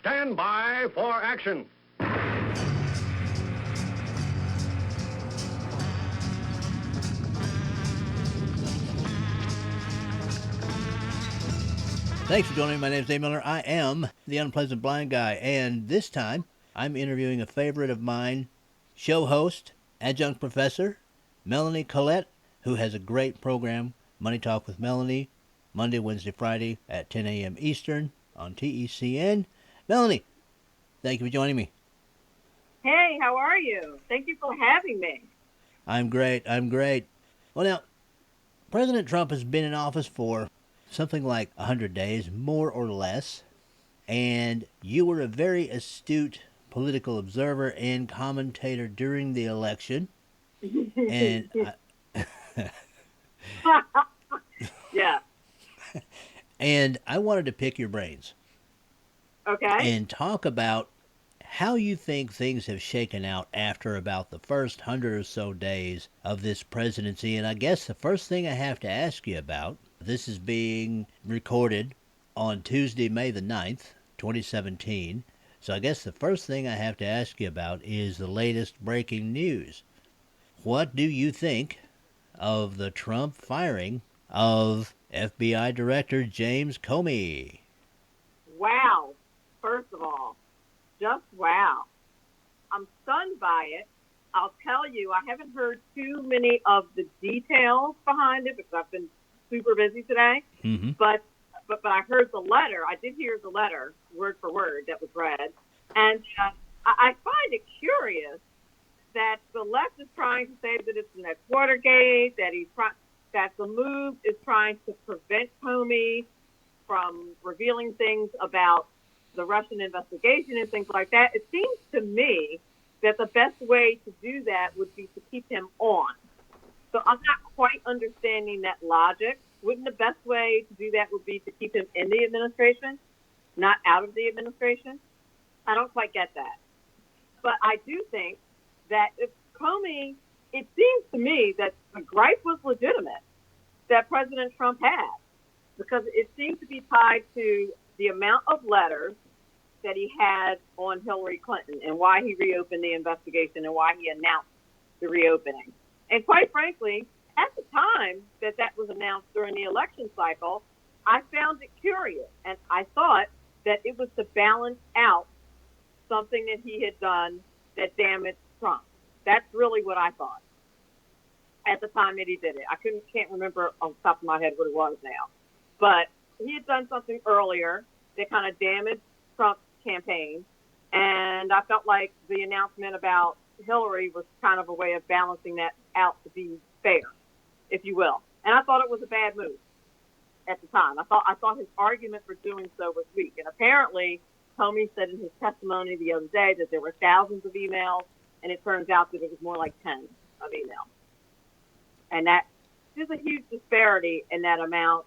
stand by for action. Thanks for joining me. My name is Dave Miller. I am the Unpleasant Blind Guy, and this time I'm interviewing a favorite of mine, show host, adjunct professor, Melanie Collette, who has a great program, Money Talk with Melanie, Monday, Wednesday, Friday at 10 a.m. Eastern on TECN. Melanie, thank you for joining me. Hey, how are you? Thank you for having me. I'm great. Well, now, President Trump has been in office for something like 100 days, more or less, and you were a very astute political observer and commentator during the election. And yeah. And I wanted to pick your brains. Okay. And talk about how you think things have shaken out after about the first 100 or so days of this presidency. And I guess the first thing I have to ask you about, this is being recorded on Tuesday, May the 9th, 2017. So I guess the first thing I have to ask you about is the latest breaking news. What do you think of the Trump firing of FBI Director James Comey? Wow. First of all, just wow. I'm stunned by it. I'll tell you, I haven't heard too many of the details behind it because I've been super busy today. Mm-hmm. But I heard the letter. I did hear the letter, word for word, that was read. And I find it curious that the left is trying to say that it's the next Watergate, that the move is trying to prevent Comey from revealing things about the Russian investigation and things like that. It seems to me that the best way to do that would be to keep him on. So I'm not quite understanding that logic. Wouldn't the best way to do that would be to keep him in the administration, not out of the administration? I don't quite get that. But I do think that if Comey, it seems to me that the gripe was legitimate that President Trump had, because it seems to be tied to the amount of letters that he had on Hillary Clinton and why he reopened the investigation and why he announced the reopening. And quite frankly, at the time that was announced during the election cycle, I found it curious. And I thought that it was to balance out something that he had done that damaged Trump. That's really what I thought at the time that he did it. I can't remember on the top of my head what it was now. But he had done something earlier that kind of damaged Trump's campaign. And I felt like the announcement about Hillary was kind of a way of balancing that out to be fair, if you will. And I thought it was a bad move at the time. I thought his argument for doing so was weak. And apparently, Comey said in his testimony the other day that there were thousands of emails, and it turns out that it was more like 10 of emails. And that there's a huge disparity in that amount,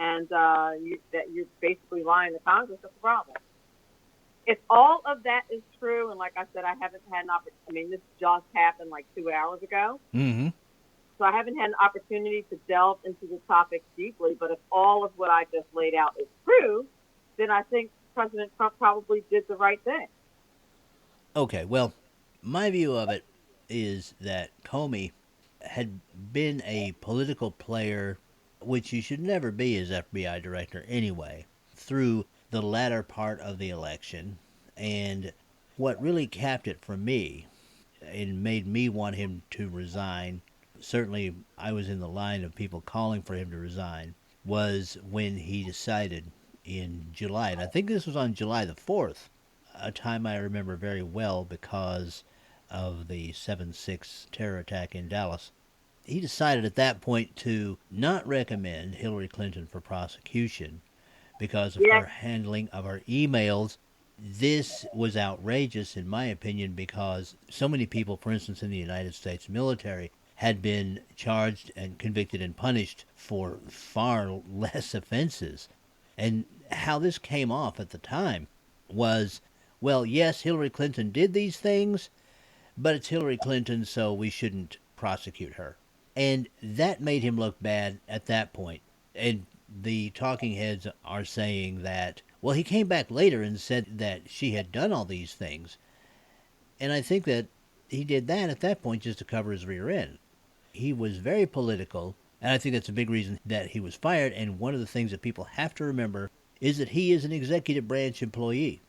and that you're basically lying to Congress. That's the problem. If all of that is true, and like I said, I haven't had an opportunity. I mean, this just happened like 2 hours ago. Mm-hmm. So I haven't had an opportunity to delve into the topic deeply. But if all of what I just laid out is true, then I think President Trump probably did the right thing. Okay, well, my view of it is that Comey had been a political player, which you should never be as FBI director anyway, through the latter part of the election. And what really capped it for me and made me want him to resign, certainly I was in the line of people calling for him to resign, was when he decided in July, and I think this was on July the 4th, a time I remember very well because of the 7/6 terror attack in Dallas. He decided at that point to not recommend Hillary Clinton for prosecution because of her handling of her emails. This was outrageous, in my opinion, because so many people, for instance, in the United States military, had been charged and convicted and punished for far less offenses. And how this came off at the time was, well, yes, Hillary Clinton did these things, but it's Hillary Clinton, so we shouldn't prosecute her. And that made him look bad at that point. And the talking heads are saying that, Well, he came back later and said that she had done all these things. And I think that he did that at that point just to cover his rear end. He was very political, and I think that's a big reason that he was fired. And one of the things that people have to remember is that he is an executive branch employee.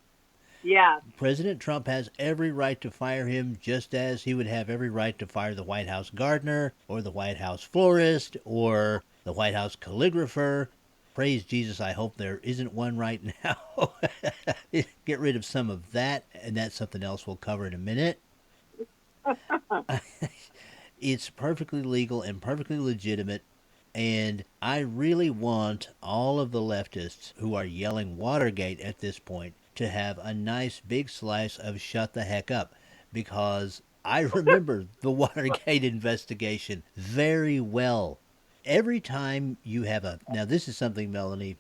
Yeah. President Trump has every right to fire him, just as he would have every right to fire the White House gardener or the White House florist or the White House calligrapher. Praise Jesus, I hope there isn't one right now. Get rid of some of that, and that's something else we'll cover in a minute. It's perfectly legal and perfectly legitimate, and I really want all of the leftists who are yelling Watergate at this point to have a nice big slice of shut the heck up, because I remember the Watergate investigation very well. Every time you have now this is something, Melanie,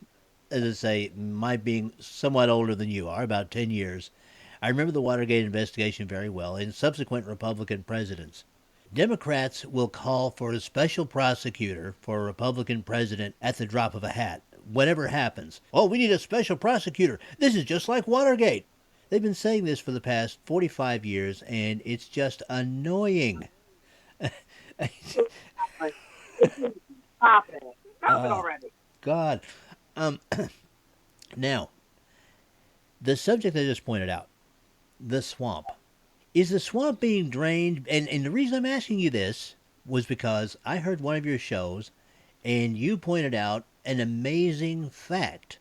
as I say, my being somewhat older than you are, about 10 years, I remember the Watergate investigation very well, and subsequent Republican presidents. Democrats will call for a special prosecutor for a Republican president at the drop of a hat. Whatever happens. Oh, we need a special prosecutor. This is just like Watergate. They've been saying this for the past 45 years, and it's just annoying. Stop it. Stop it already. God. Now, the subject I just pointed out, the swamp. Is the swamp being drained? And the reason I'm asking you this was because I heard one of your shows, and you pointed out an amazing fact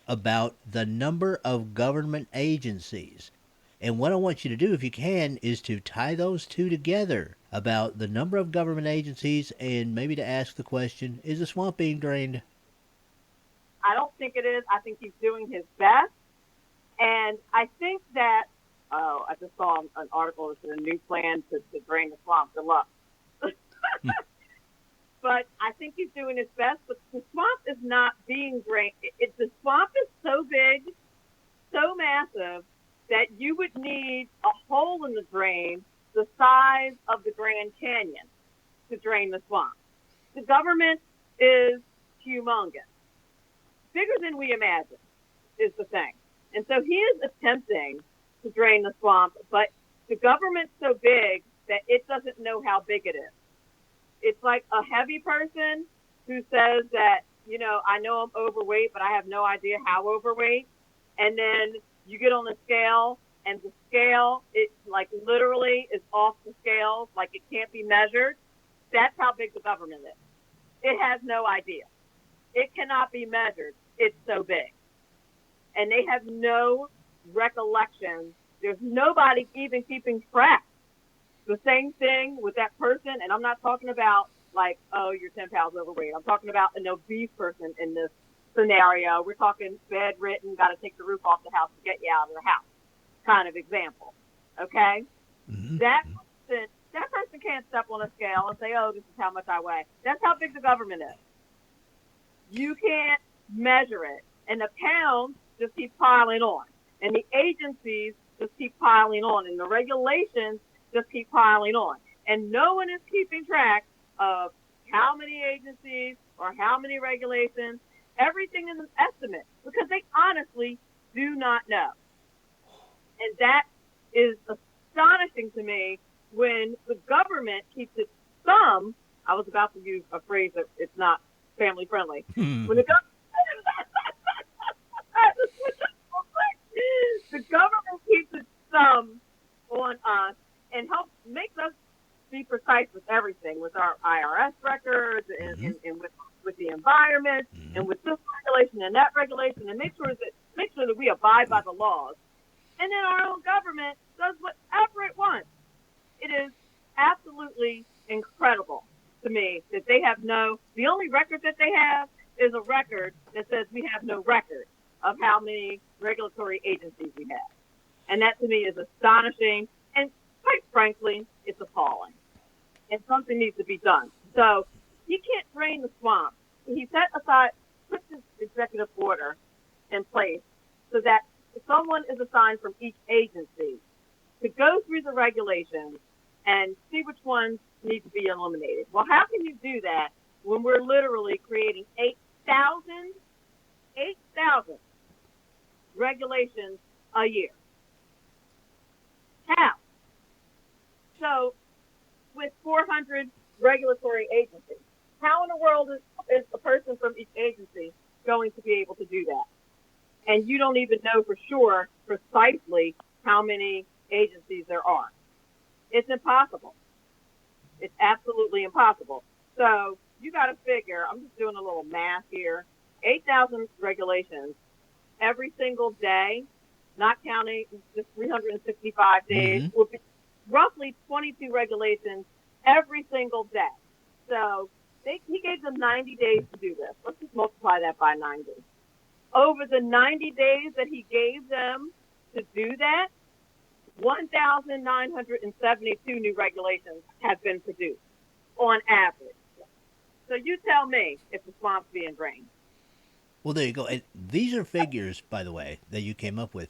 about the number of government agencies. And what I want you to do, if you can, is to tie those two together about the number of government agencies and maybe to ask the question, is the swamp being drained? I don't think it is. I think he's doing his best. And I think that, I just saw an article that said a new plan to drain the swamp. Good luck. But I think he's doing his best. But the swamp is not being drained. The swamp is so big, so massive, that you would need a hole in the drain the size of the Grand Canyon to drain the swamp. The government is humongous. Bigger than we imagine is the thing. And so he is attempting to drain the swamp, but the government's so big that it doesn't know how big it is. It's like a heavy person who says that, I know I'm overweight, but I have no idea how overweight. And then you get on the scale, and the scale, it like literally is off the scale, like it can't be measured. That's how big the government is. It has no idea. It cannot be measured. It's so big. And they have no recollection. There's nobody even keeping track. The same thing with that person, and I'm not talking about like, oh, you're 10 pounds overweight. I'm talking about an obese person in this scenario. We're talking bedridden, got to take the roof off the house to get you out of the house kind of example. Okay? Mm-hmm. That person can't step on a scale and say, oh, this is how much I weigh. That's how big the government is. You can't measure it. And the pounds just keep piling on. And the agencies just keep piling on. And the regulations just keep piling on. And no one is keeping track of how many agencies or how many regulations. Everything is an estimate because they honestly do not know. And that is astonishing to me when the government keeps its thumb. I was about to use a phrase that it's not family friendly. When the government keeps its thumb on us and helps makes us be precise with everything, with our IRS records and with the environment and with this regulation and that regulation, and make sure that we abide by the laws. And then our own government does whatever it wants. It is absolutely incredible to me that they have the only record that they have is a record that says we have no record of how many regulatory agencies we have. And that to me is astonishing. And quite frankly, it's appalling. And something needs to be done. So he can't drain the swamp. He put this executive order in place so that someone is assigned from each agency to go through the regulations and see which ones need to be eliminated. Well, how can you do that when we're literally creating 8,000 8,000 regulations a year. How? So, with 400 regulatory agencies, how in the world is a person from each agency going to be able to do that? And you don't even know for sure precisely how many agencies there are. It's impossible. It's absolutely impossible. So you got to figure, I'm just doing a little math here, 8,000 regulations every single day, not counting just 365 days, would be roughly 22 regulations every single day. So he gave them 90 days to do this. Let's just multiply that by 90. Over the 90 days that he gave them to do that, 1,972 new regulations have been produced on average. So you tell me if the swamp's being drained. Well, there you go. And these are figures, by the way, that you came up with.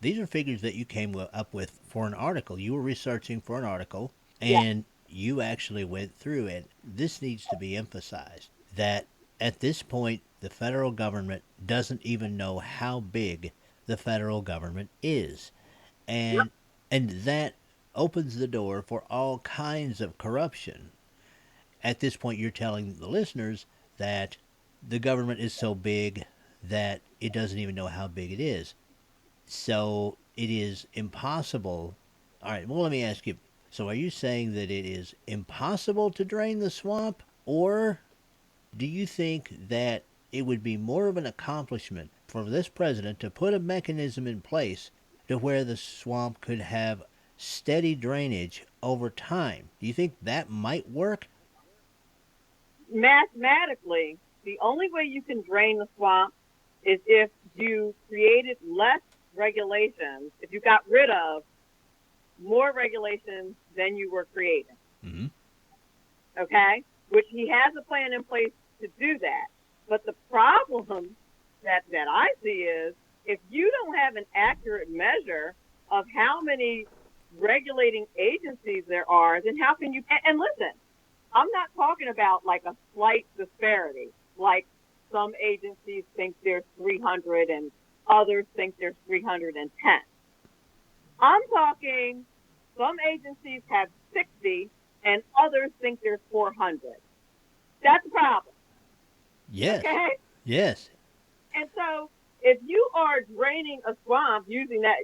These are figures that you came up with for an article. You were researching for an article, and you actually went through it. This needs to be emphasized that at this point, the federal government doesn't even know how big the federal government is. And that opens the door for all kinds of corruption. At this point, you're telling the listeners that the government is so big that it doesn't even know how big it is. So it is impossible. All right, well, let me ask you. So are you saying that it is impossible to drain the swamp? Or do you think that it would be more of an accomplishment for this president to put a mechanism in place to where the swamp could have steady drainage over time? Do you think that might work? Mathematically, the only way you can drain the swamp is if you created less regulations, if you got rid of more regulations than you were creating. Mm-hmm. Okay? Which he has a plan in place to do that. But the problem that I see is if you don't have an accurate measure of how many regulating agencies there are, then how can you... And listen, I'm not talking about like a slight disparity, like some agencies think there's 300 and others think there's 310. I'm talking some agencies have 60 and others think there's 400. That's a problem. Yes. Okay? Yes. And so if you are draining a swamp, using that,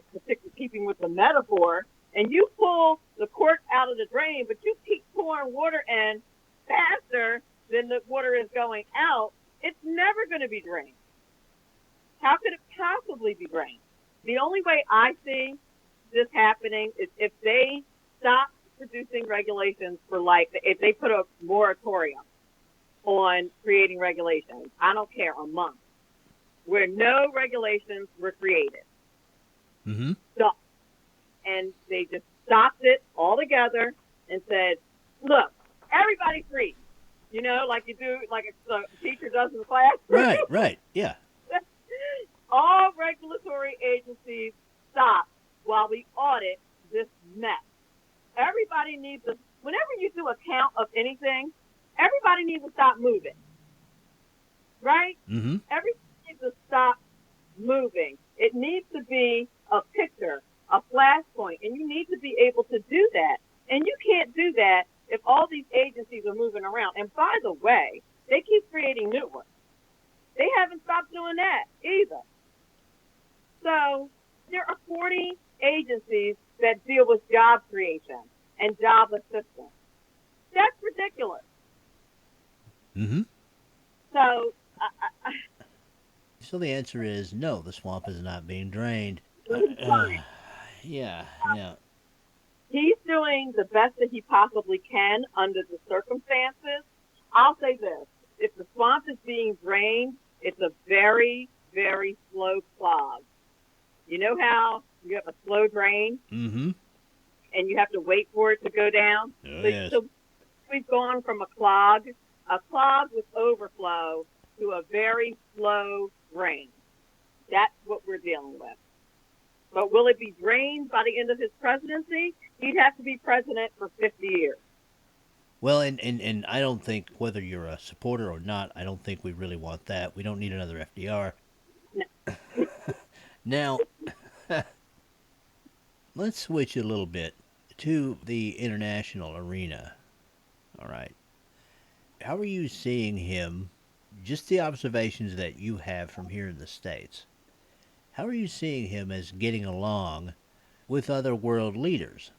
keeping with the metaphor, and you pull the cork out of the drain, but you keep pouring water in faster than the water is going out, it's never going to be drained. How could it possibly be drained? The only way I see this happening is if they stop producing regulations for, like, if they put a moratorium on creating regulations, I don't care, a month, where no regulations were created. Mm-hmm. So, and they just stopped it altogether and said, look, everybody free. You know, like you do, like a teacher does in the class. Right, yeah. All regulatory agencies stop while we audit this mess. Everybody needs to, whenever you do a count of anything, everybody needs to stop moving. Right? Mm-hmm. Everybody needs to stop moving. It needs to be a picture, a flashpoint, and you need to be able to do that. And you can't do that if all these agencies are moving around. And by the way, they keep creating new ones. They haven't stopped doing that either. So there are 40 agencies that deal with job creation and job assistance. That's ridiculous. Mm-hmm. So, So the answer is no, the swamp is not being drained. Yeah. he's doing the best that he possibly can under the circumstances. I'll say this. If the swamp is being drained, it's a very, very slow clog. You know how you have a slow drain? Mm-hmm. And you have to wait for it to go down? Oh, yes. So we've gone from a clog with overflow, to a very slow drain. That's what we're dealing with. But will it be drained by the end of his presidency? He'd have to be president for 50 years. Well, and I don't think, whether you're a supporter or not, I don't think we really want that. We don't need another FDR. Now, let's switch a little bit to the international arena. All right. How are you seeing him? Just the observations that you have from here in the States. How are you seeing him as getting along with other world leaders?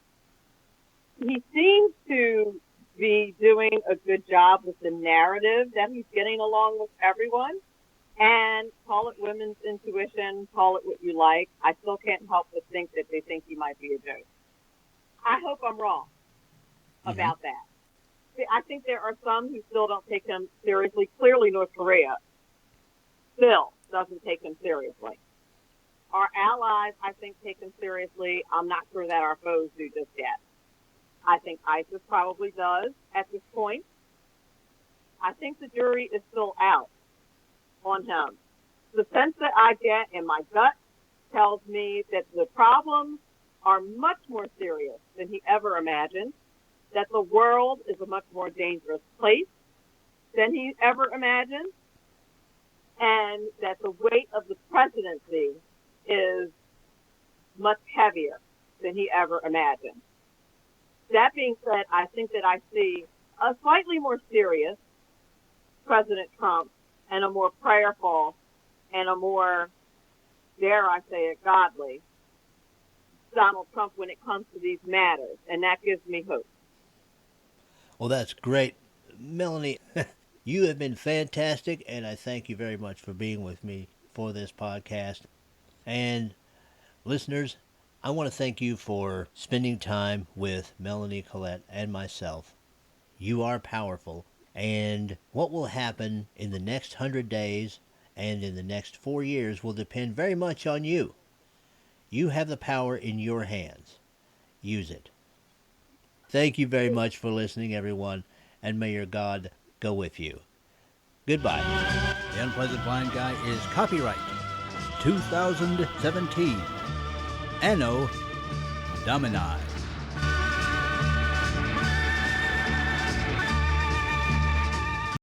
He seems to be doing a good job with the narrative that he's getting along with everyone. And call it women's intuition, call it what you like. I still can't help but think that they think he might be a joke. I hope I'm wrong about that. I think there are some who still don't take him seriously. Clearly, North Korea still doesn't take him seriously. Our allies, I think, take him seriously. I'm not sure that our foes do just yet. I think ISIS probably does at this point. I think the jury is still out on him. The sense that I get in my gut tells me that the problems are much more serious than he ever imagined, that the world is a much more dangerous place than he ever imagined, and that the weight of the presidency is much heavier than he ever imagined. That being said, I think that I see a slightly more serious President Trump and a more prayerful and a more, dare I say it, godly Donald Trump when it comes to these matters, and that gives me hope. Well, that's great. Melanie, you have been fantastic, and I thank you very much for being with me for this podcast. And listeners, I want to thank you for spending time with Melanie, Collette, and myself. You are powerful, and what will happen in the next 100 days and in the next 4 years will depend very much on you. You have the power in your hands. Use it. Thank you very much for listening, everyone, and may your God go with you. Goodbye. The Unpleasant Blind Guy is copyright 2017. Anno Domini.